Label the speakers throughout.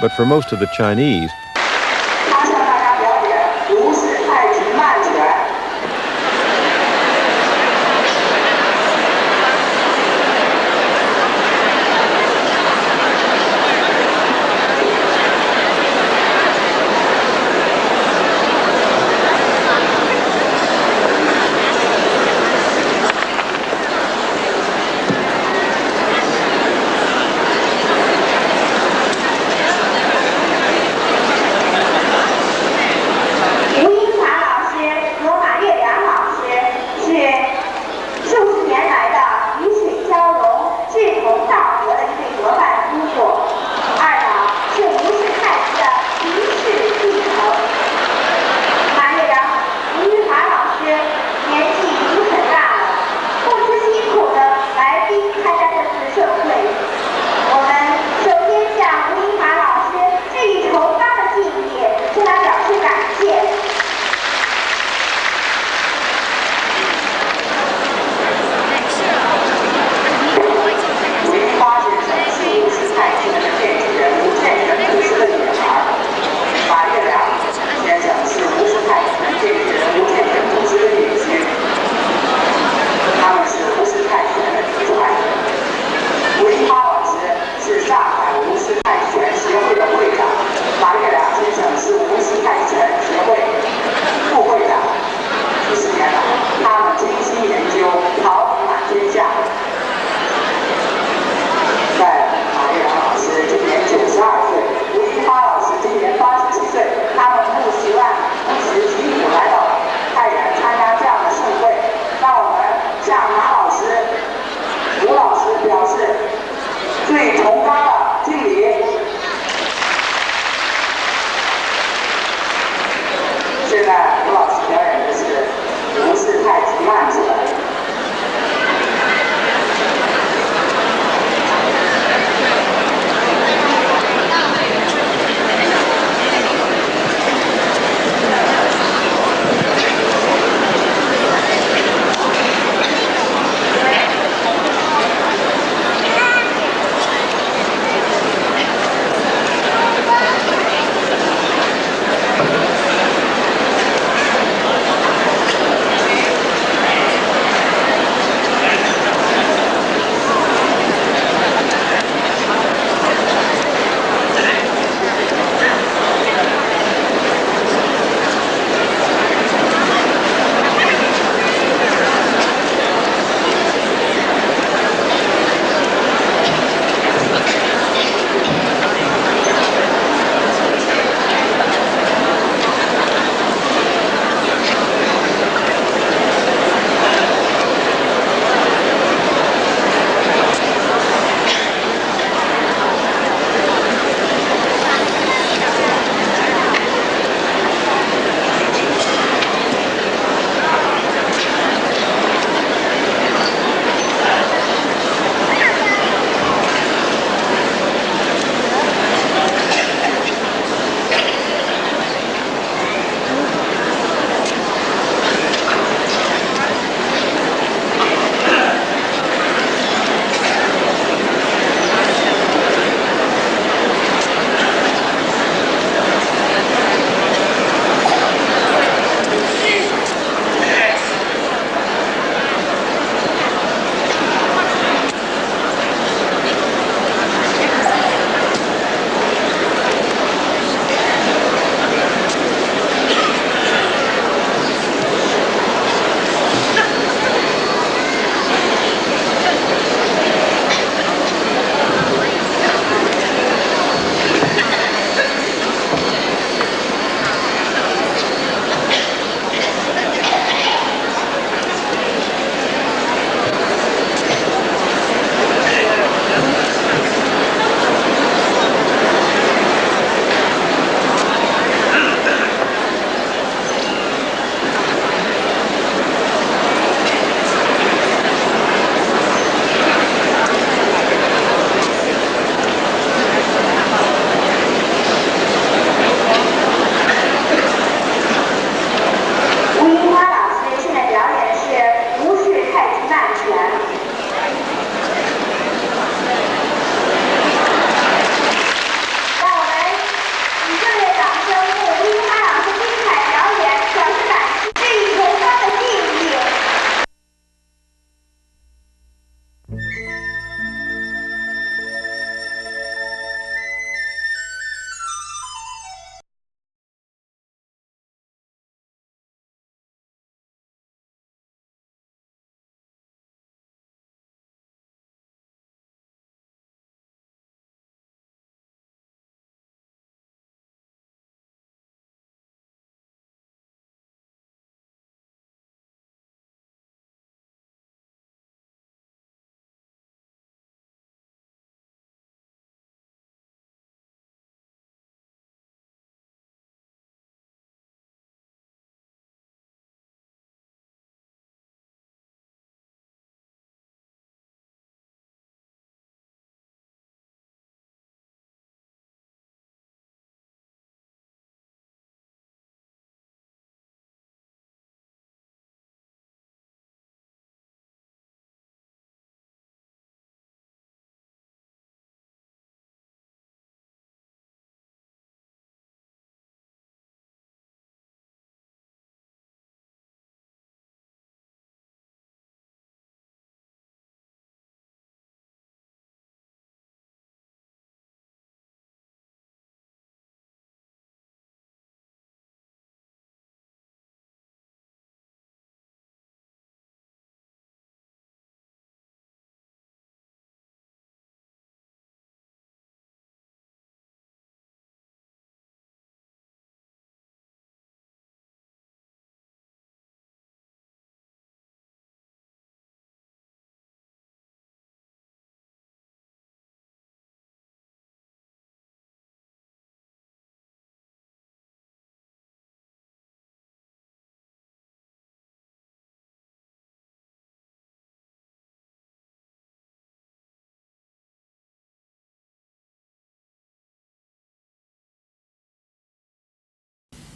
Speaker 1: But for most of the Chinese,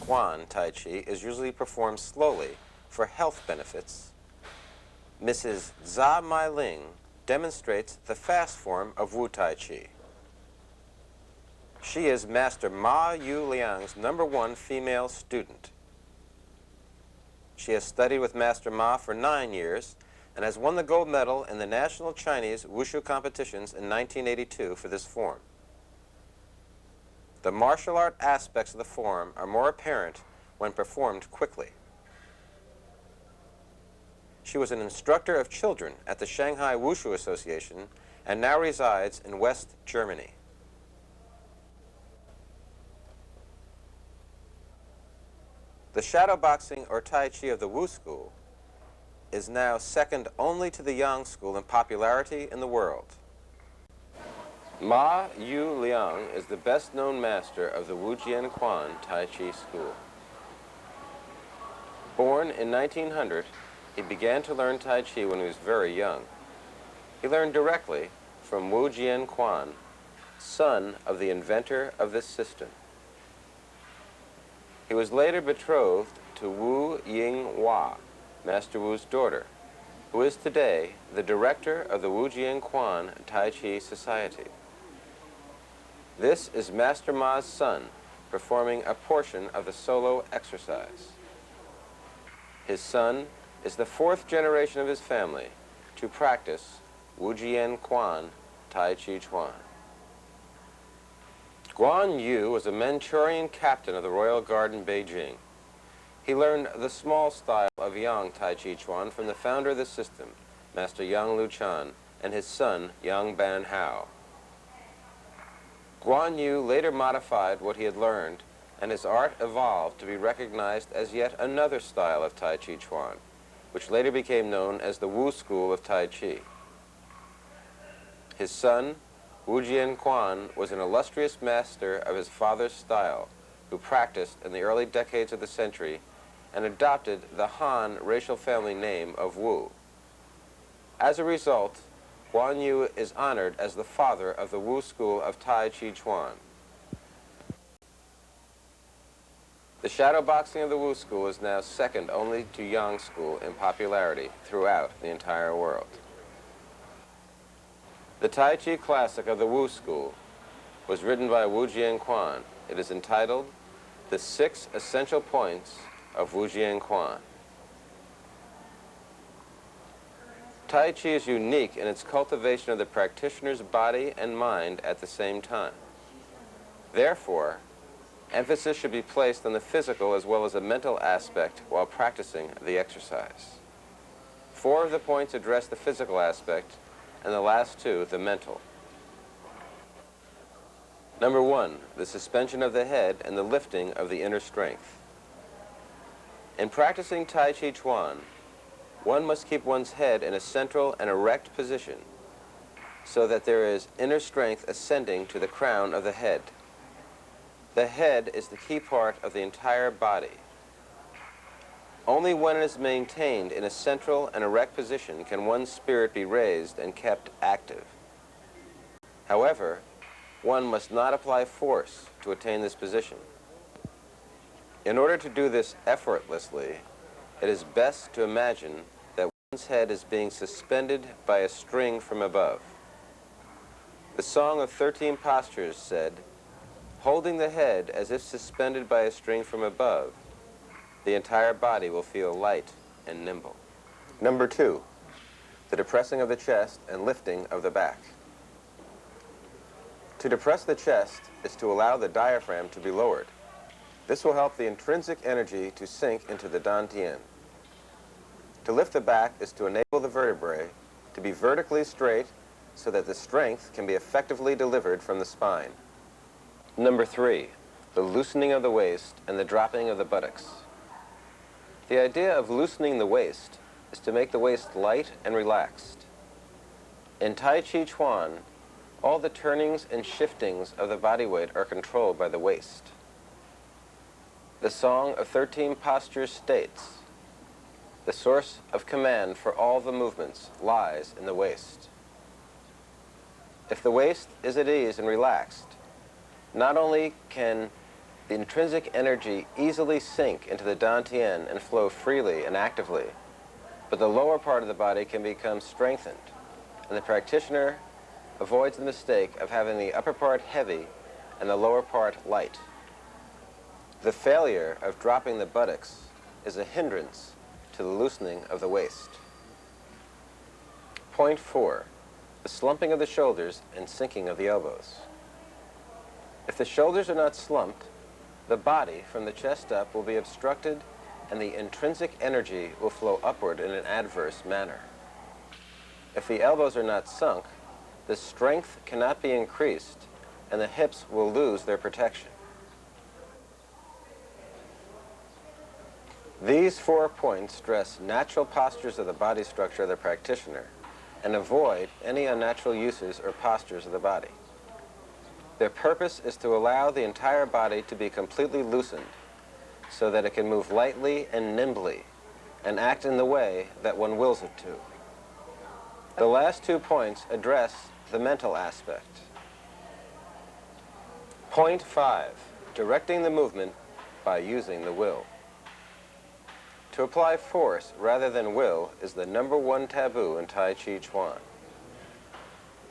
Speaker 1: Taijiquan Tai Chi is usually performed slowly for health benefits, Mrs. Zha Meiling demonstrates the fast form of Wu Tai Chi. She is Master Ma Yu Liang's #1 female student. She has studied with Master Ma for 9 years and has won the gold medal in the National Chinese Wushu competitions in 1982 for this form. The martial art aspects of the form are more apparent when performed quickly. She was an instructor of children at the Shanghai Wushu Association and now resides in West Germany. The shadowboxing or Tai Chi of the Wu school is now second only to the Yang school in popularity in the world. Ma Yu Liang is the best-known master of the Taijiquan Tai Chi school. Born in 1900, he began to learn Tai Chi when he was very young. He learned directly from Wu Jianquan, son of the inventor of this system. He was later betrothed to Wu Yinghua, Master Wu's daughter, who is today the director of the Wu Jianquan Tai Chi Society. This is Master Ma's son performing a portion of the solo exercise. His son is the 4th generation of his family to practice Wu Jianquan Taijiquan. Guan Yu was a Manchurian captain of the Royal Guard in Beijing. He learned the small style of Yang Taijiquan from the founder of the system, Master Yang Luchan, and his son, Yang Ban Hao. Guan Yu later modified what he had learned, and his art evolved to be recognized as yet another style of Taijiquan, which later became known as the Wu School of Tai Chi. His son, Wu Jianquan, was an illustrious master of his father's style, who practiced in the early decades of the century and adopted the Han racial family name of Wu. As a result, Guan Yu is honored as the father of the Wu School of Taijiquan. The shadowboxing of the Wu School is now second only to Yang School in popularity throughout the entire world. The Tai Chi classic of the Wu School was written by Wu Jianquan. It is entitled The 6 Essential Points of Wu Jianquan. Tai Chi is unique in its cultivation of the practitioner's body and mind at the same time. Therefore, emphasis should be placed on the physical as well as the mental aspect while practicing the exercise. 4 of the points address the physical aspect, and the last 2, the mental. Number 1, the suspension of the head and the lifting of the inner strength. In practicing Taijiquan, one must keep one's head in a central and erect position so that there is inner strength ascending to the crown of the head. The head is the key part of the entire body. Only when it is maintained in a central and erect position can one's spirit be raised and kept active. However, one must not apply force to attain this position. In order to do this effortlessly, it is best to imagine that one's head is being suspended by a string from above. The Song of 13 Postures said, "Holding the head as if suspended by a string from above, the entire body will feel light and nimble." Number 2, the depressing of the chest and lifting of the back. To depress the chest is to allow the diaphragm to be lowered. This will help the intrinsic energy to sink into the dantian. To lift the back is to enable the vertebrae to be vertically straight so that the strength can be effectively delivered from the spine. Number 3, the loosening of the waist and the dropping of the buttocks. The idea of loosening the waist is to make the waist light and relaxed. In Taijiquan, all the turnings and shiftings of the body weight are controlled by the waist. The Song of 13 Postures states, "The source of command for all the movements lies in the waist." If the waist is at ease and relaxed, not only can the intrinsic energy easily sink into the dantian and flow freely and actively, but the lower part of the body can become strengthened, and the practitioner avoids the mistake of having the upper part heavy and the lower part light. The failure of dropping the buttocks is a hindrance to the loosening of the waist. Point 4, the slumping of the shoulders and sinking of the elbows. If the shoulders are not slumped, the body from the chest up will be obstructed and the intrinsic energy will flow upward in an adverse manner. If the elbows are not sunk, the strength cannot be increased and the hips will lose their protection. These 4 points stress natural postures of the body structure of the practitioner and avoid any unnatural uses or postures of the body. Their purpose is to allow the entire body to be completely loosened so that it can move lightly and nimbly and act in the way that one wills it to. The last 2 points address the mental aspect. Point 5, directing the movement by using the will. To apply force rather than will is the #1 taboo in Taijiquan.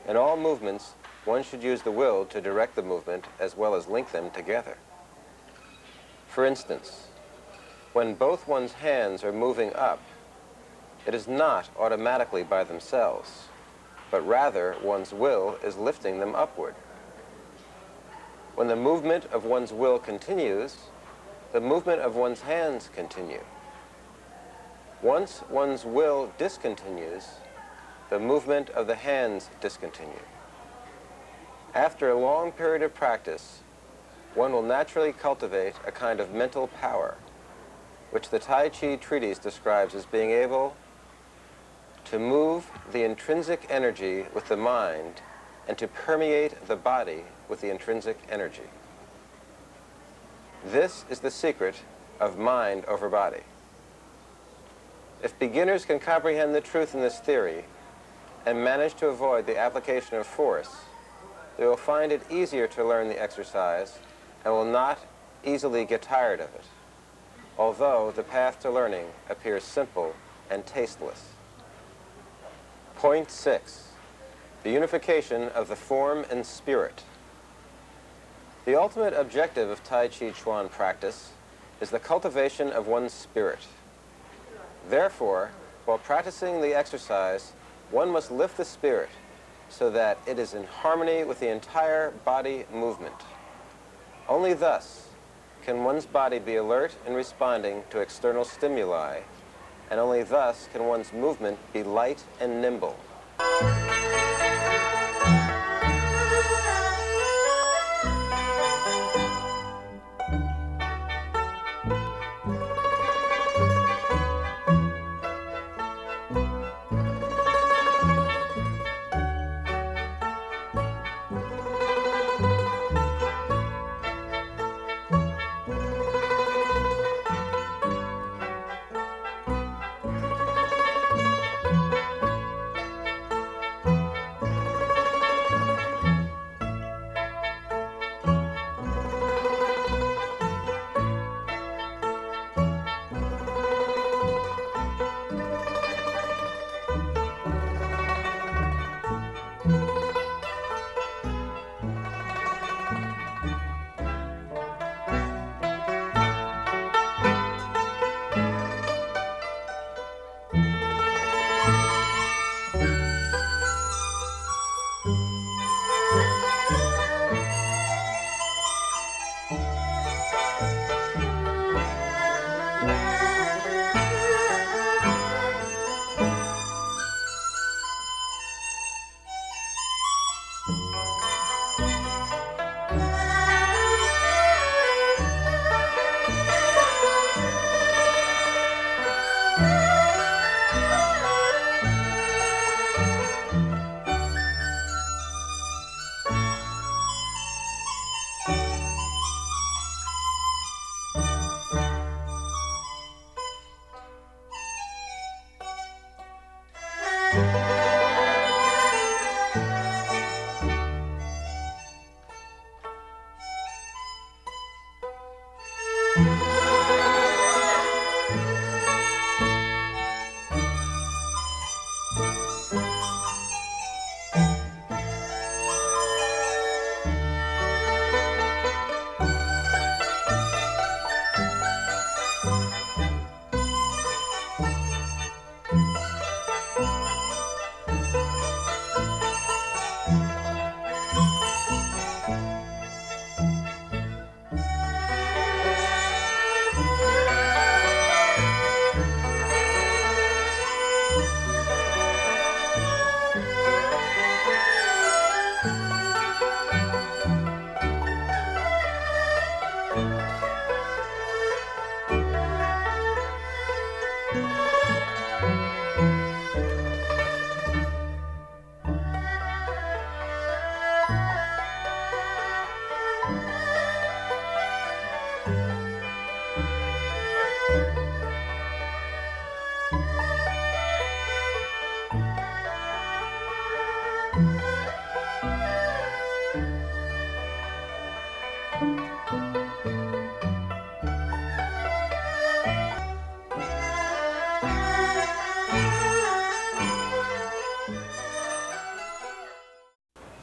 Speaker 1: In all movements, one should use the will to direct the movement as well as link them together. For instance, when both one's hands are moving up, it is not automatically by themselves, but rather one's will is lifting them upward. When the movement of one's will continues, the movement of one's hands continue. Once one's will discontinues, the movement of the hands discontinue. After a long period of practice, one will naturally cultivate a kind of mental power, which the Tai Chi treatise describes as being able to move the intrinsic energy with the mind and to permeate the body with the intrinsic energy. This is the secret of mind over body. If beginners can comprehend the truth in this theory and manage to avoid the application of force, they will find it easier to learn the exercise and will not easily get tired of it, although the path to learning appears simple and tasteless. Point 6, the unification of the form and spirit. The ultimate objective of Tai Chi Chuan practice is the cultivation of one's spirit. Therefore, while practicing the exercise, one must lift the spirit so that it is in harmony with the entire body movement. Only thus can one's body be alert in responding to external stimuli, and only thus can one's movement be light and nimble.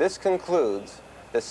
Speaker 1: This concludes the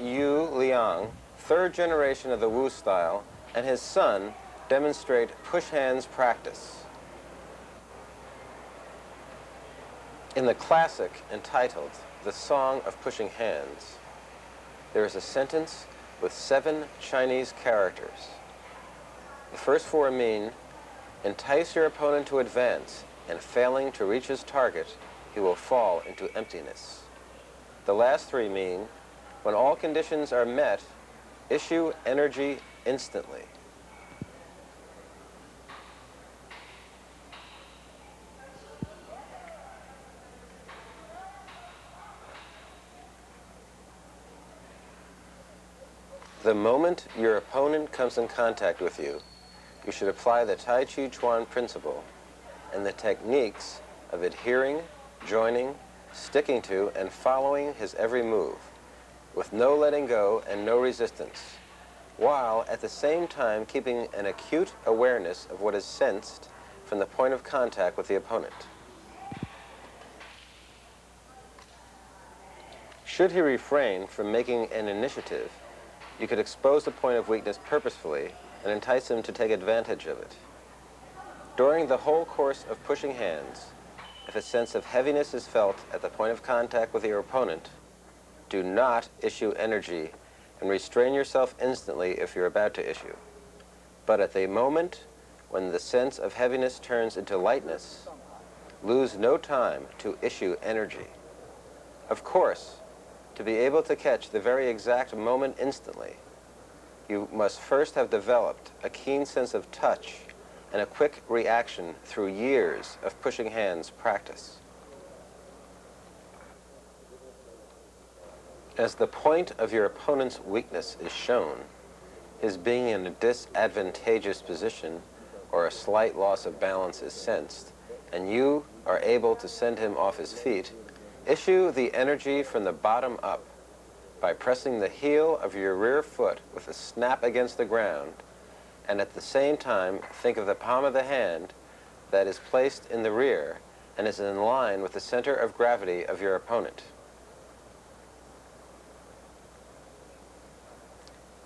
Speaker 1: Yu Liang, third generation of the Wu style, and his son demonstrate push hands practice. In the classic entitled The Song of Pushing Hands, there is a sentence with 7 Chinese characters. The first 4 mean, entice your opponent to advance, and failing to reach his target, he will fall into emptiness. The last 3 mean, when all conditions are met, issue energy instantly. The moment your opponent comes in contact with you, you should apply the Taijiquan principle and the techniques of adhering, joining, sticking to, and following his every move, with no letting go and no resistance, while at the same time keeping an acute awareness of what is sensed from the point of contact with the opponent. Should he refrain from making an initiative, you could expose the point of weakness purposefully and entice him to take advantage of it. During the whole course of pushing hands, if a sense of heaviness is felt at the point of contact with your opponent, do not issue energy and restrain yourself instantly if you're about to issue. But at the moment when the sense of heaviness turns into lightness, lose no time to issue energy. Of course, to be able to catch the very exact moment instantly, you must first have developed a keen sense of touch and a quick reaction through years of pushing hands practice. As the point of your opponent's weakness is shown, his being in a disadvantageous position or a slight loss of balance is sensed, and you are able to send him off his feet, issue the energy from the bottom up by pressing the heel of your rear foot with a snap against the ground, and at the same time think of the palm of the hand that is placed in the rear and is in line with the center of gravity of your opponent.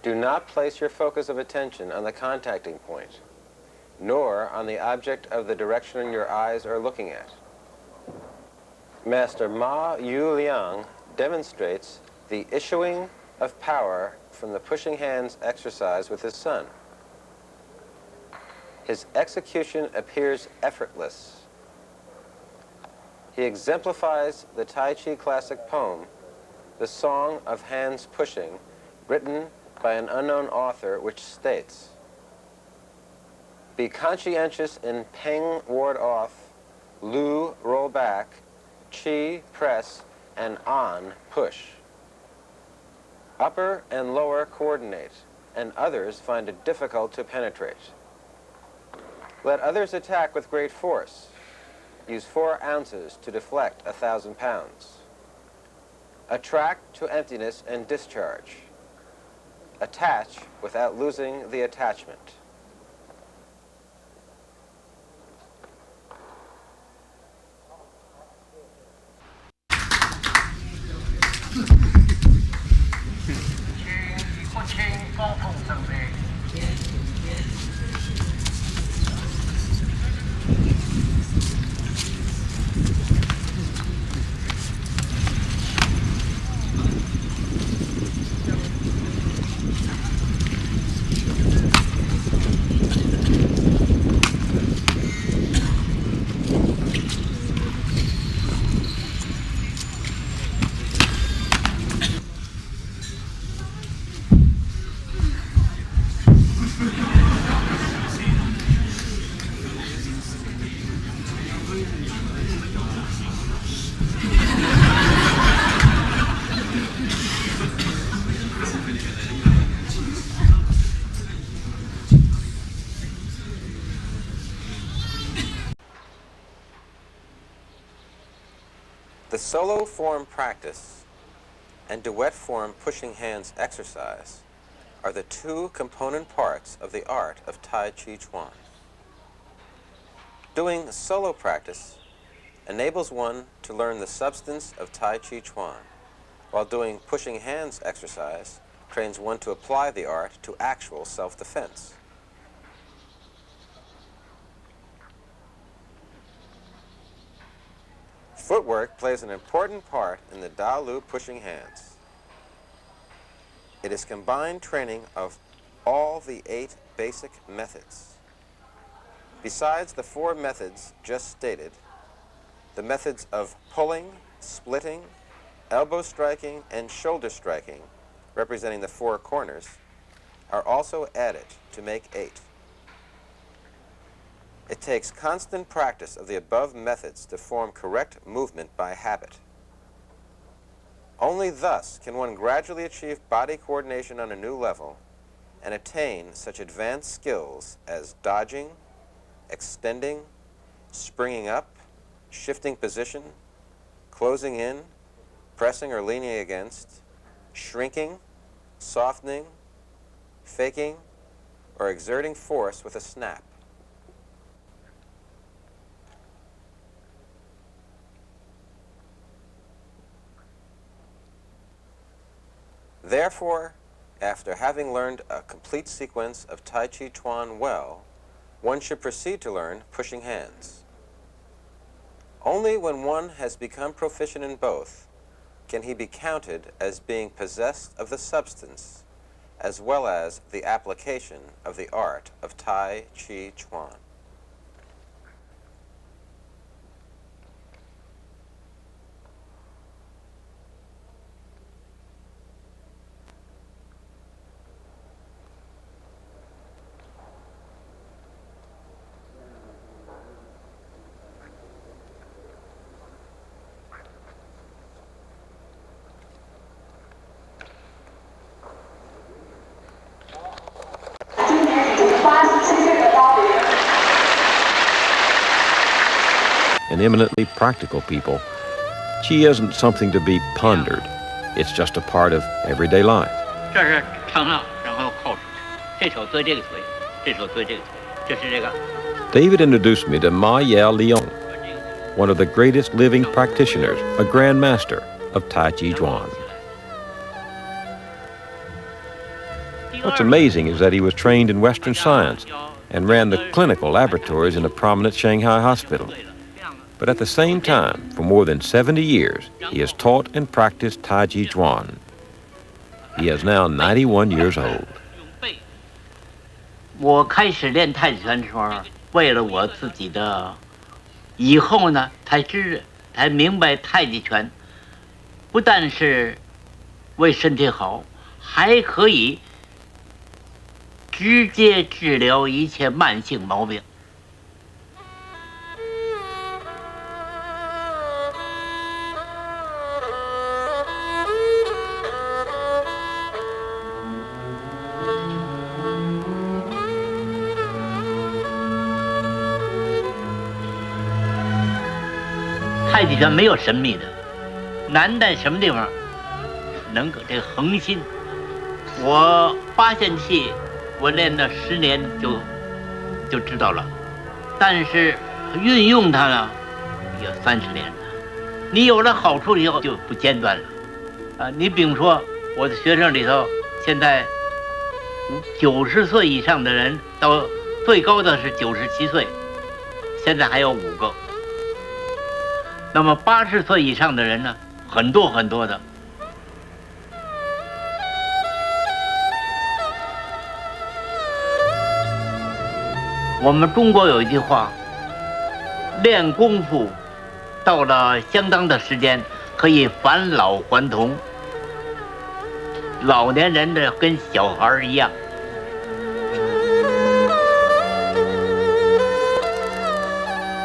Speaker 1: Do not place your focus of attention on the contacting point, nor on the object of the direction your eyes are looking at. Master Ma Yu Liang demonstrates the issuing of power from the pushing hands exercise with his son. His execution appears effortless. He exemplifies the Tai Chi classic poem, The Song of Hands Pushing, written by an unknown author, which states, "Be conscientious in Peng ward off, Lu roll back, Qi press, and An push. Upper and lower coordinate, and others find it difficult to penetrate. Let others attack with great force. Use 4 ounces to deflect 1,000 pounds. Attract to emptiness and discharge. Attach without losing the attachment." The solo form practice and duet form pushing hands exercise are the 2 component parts of the art of Taijiquan. Doing solo practice enables one to learn the substance of Taijiquan, while doing pushing hands exercise trains one to apply the art to actual self-defense. Footwork plays an important part in the Da-Lu pushing hands. It is combined training of all the 8 basic methods. Besides the 4 methods just stated, the methods of pulling, splitting, elbow striking, and shoulder striking, representing the 4 corners, are also added to make 8. It takes constant practice of the above methods to form correct movement by habit. Only thus can one gradually achieve body coordination on a new level and attain such advanced skills as dodging, extending, springing up, shifting position, closing in, pressing or leaning against, shrinking, softening, faking, or exerting force with a snap. Therefore, after having learned a complete sequence of Taijiquan well, one should proceed to learn pushing hands. Only when one has become proficient in both can he be counted as being possessed of the substance as well as the application of the art of Taijiquan.
Speaker 2: An eminently practical people, qi isn't something to be pondered. It's just a part of everyday life.
Speaker 3: 这是承上，然后靠出去，这手推这个腿，这手推这个腿，这是这个。
Speaker 2: David introduced me to Ma Yao Liang, one of the greatest living practitioners, a grand master of Taijiquan. What's amazing is that he was trained in Western science and ran the clinical laboratories in a prominent Shanghai hospital. But at the same time, for more than 70 years, he has taught and practiced Taijiquan. He is now 91 years old.
Speaker 3: 我开始练太极拳的时候，为了我自己的以后呢，才明白太极拳不但是为身体好，还可以直接治疗一切慢性毛病。 太极拳没有神秘的，难在什么地方？能够这个恒心。我八线气，我练了10年就知道了，但是运用它呢，有30年了。你有了好处以后就不间断了。你比如说我的学生里头，现在90岁以上的人，到最高的是97岁，现在还有5个。 那么80岁以上的人呢，很多很多的。我们中国有一句话，练功夫到了相当的时间，可以返老还童。老年人的跟小孩一样。